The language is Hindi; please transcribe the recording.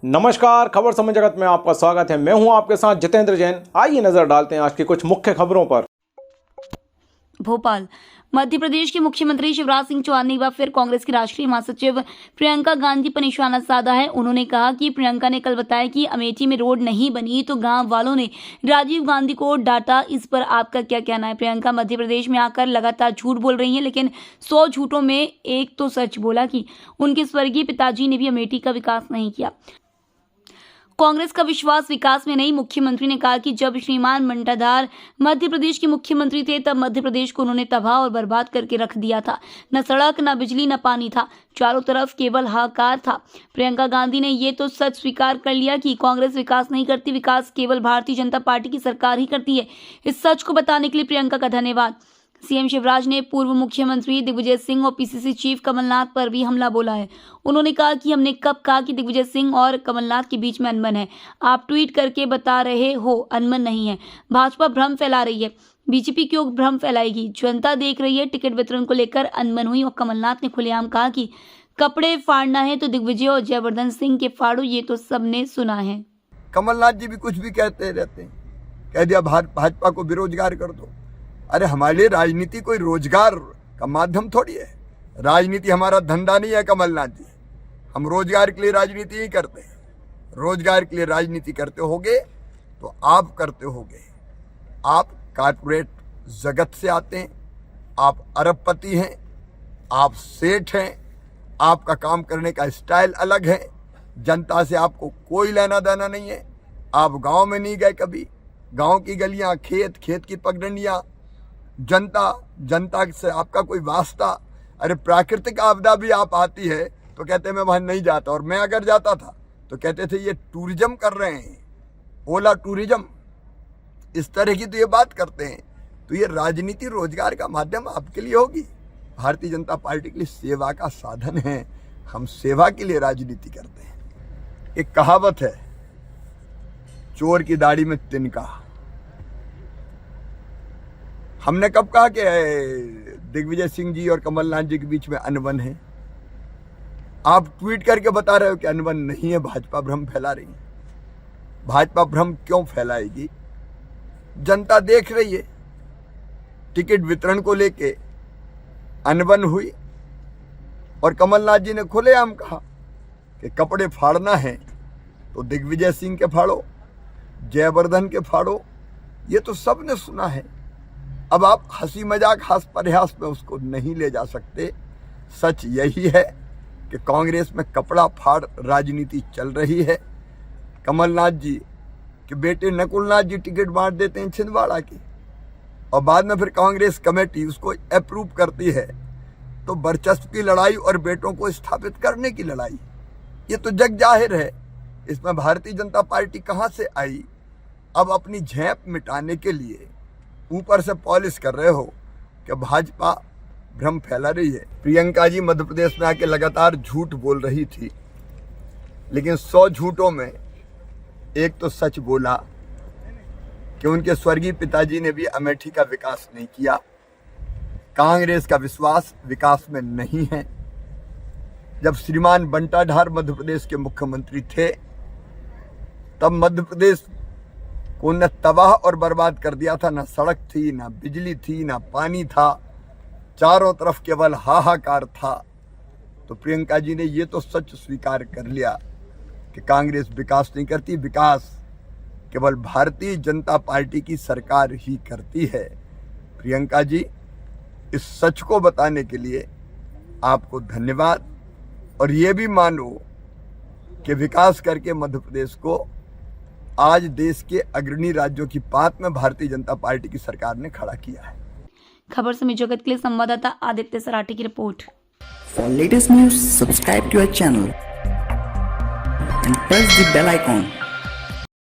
नमस्कार, खबर समय जगत में आपका स्वागत है। मैं हूं आपके साथ जितेंद्र जैन। आइए नजर डालते हैं आज की कुछ मुख्य खबरों पर। भोपाल। मध्य प्रदेश के मुख्यमंत्री शिवराज सिंह चौहान ने एक बार फिर कांग्रेस की राष्ट्रीय महासचिव प्रियंका गांधी पर निशाना साधा है। उन्होंने कहा कि प्रियंका ने कल बताया कि अमेठी में रोड नहीं बनी तो गांव वालों ने राजीव गांधी को डांटा। इस पर आपका क्या कहना है? प्रियंका मध्य प्रदेश में आकर लगातार झूठ बोल रही हैं, लेकिन 100 झूठों में एक तो सच बोला कि उनके स्वर्गीय पिताजी ने भी अमेठी का विकास नहीं किया। कांग्रेस का विश्वास विकास में नहीं। मुख्यमंत्री ने कहा कि जब श्रीमान मंटाधार मध्य प्रदेश के मुख्यमंत्री थे तब मध्य प्रदेश को उन्होंने तबाह और बर्बाद करके रख दिया था। न सड़क, न बिजली, न पानी था, चारों तरफ केवल हाहाकार था। प्रियंका गांधी ने ये तो सच स्वीकार कर लिया कि कांग्रेस विकास नहीं करती, विकास केवल भारतीय जनता पार्टी की सरकार ही करती है। इस सच को बताने के लिए प्रियंका का धन्यवाद। सीएम शिवराज ने पूर्व मुख्यमंत्री दिग्विजय सिंह और पीसीसी चीफ कमलनाथ पर भी हमला बोला है। उन्होंने कहा कि हमने कब कहा कि दिग्विजय सिंह और कमलनाथ के बीच में अनबन है? आप ट्वीट करके बता रहे हो अनबन नहीं है। भाजपा भ्रम फैला रही है। बीजेपी क्यों भ्रम फैलाएगी? जनता देख रही है। टिकट वितरण को लेकर अनबन हुई और कमलनाथ ने खुलेआम कहा कि कपड़े फाड़ना है तो दिग्विजय और जयवर्धन सिंह के फाड़ो। ये तो सबने सुना है। कमलनाथ जी भी कुछ भी कहते रहते हैं। कह दिया भाजपा को बेरोजगार कर दो। अरे हमारे लिए राजनीति कोई रोजगार का माध्यम थोड़ी है। राजनीति हमारा धंधा नहीं है कमलनाथ जी। हम रोजगार के लिए राजनीति ही करते हैं। रोजगार के लिए राजनीति करते होगे तो आप करते होगे। आप कॉर्पोरेट जगत से आते हैं, आप अरबपति हैं, आप सेठ हैं, आपका काम करने का स्टाइल अलग है। जनता से आपको कोई लेना देना नहीं है। आप गांव में नहीं गए कभी। गांव की गलियां, खेत, खेत की पगडंडियां, जनता से आपका कोई वास्ता। अरे प्राकृतिक आपदा भी आप आती है तो कहते मैं वहां नहीं जाता, और मैं अगर जाता था तो कहते थे ये टूरिज्म कर रहे हैं, ओला टूरिज्म, इस तरह की तो ये बात करते हैं। तो ये राजनीति रोजगार का माध्यम आपके लिए होगी। भारतीय जनता पार्टी के लिए सेवा का साधन है। हम सेवा के लिए राजनीति करते हैं। एक कहावत है, चोर की दाढ़ी में तिनका। हमने कब कहा कि दिग्विजय सिंह जी और कमलनाथ जी के बीच में अनबन है? आप ट्वीट करके बता रहे हो कि अनबन नहीं है। भाजपा भ्रम फैला रही है। भाजपा भ्रम क्यों फैलाएगी? जनता देख रही है। टिकट वितरण को लेके अनबन हुई और कमलनाथ जी ने खुलेआम कहा कि कपड़े फाड़ना है तो दिग्विजय सिंह के फाड़ो, जयवर्धन के फाड़ो। ये तो सबने सुना है। अब आप हंसी मजाक, हास्य परिहास में उसको नहीं ले जा सकते। सच यही है कि कांग्रेस में कपड़ा फाड़ राजनीति चल रही है। कमलनाथ जी के बेटे नकुलनाथ जी टिकट बांट देते हैं छिंदवाड़ा की, और बाद में फिर कांग्रेस कमेटी उसको अप्रूव करती है। तो वर्चस्व की लड़ाई और बेटों को स्थापित करने की लड़ाई, ये तो जग जाहिर है। इसमें भारतीय जनता पार्टी कहाँ से आई? अब अपनी झेप मिटाने के लिए ऊपर से पॉलिश कर रहे हो कि भाजपा भ्रम फैला रही है। प्रियंका जी मध्य प्रदेश में आके लगातार झूठ बोल रही थी, लेकिन 100 झूठों में एक तो सच बोला कि उनके स्वर्गीय पिताजी ने भी अमेठी का विकास नहीं किया। कांग्रेस का विश्वास विकास में नहीं है। जब श्रीमान बंटाधार मध्य प्रदेश के मुख्यमंत्री थे तब मध्य प्रदेश को उन्हें तबाह और बर्बाद कर दिया था। ना सड़क थी, ना बिजली थी, ना पानी था, चारों तरफ केवल हाहाकार था। तो प्रियंका जी ने ये तो सच स्वीकार कर लिया कि कांग्रेस विकास नहीं करती, विकास केवल भारतीय जनता पार्टी की सरकार ही करती है। प्रियंका जी, इस सच को बताने के लिए आपको धन्यवाद। और ये भी मानो कि विकास करके मध्य प्रदेश को आज देश के अग्रणी राज्यों की पात में भारतीय जनता पार्टी की सरकार ने खड़ा किया है। खबर समय जगत के लिए संवाददाता आदित्य सराठी की report. For latest news, subscribe to our channel and press the bell icon.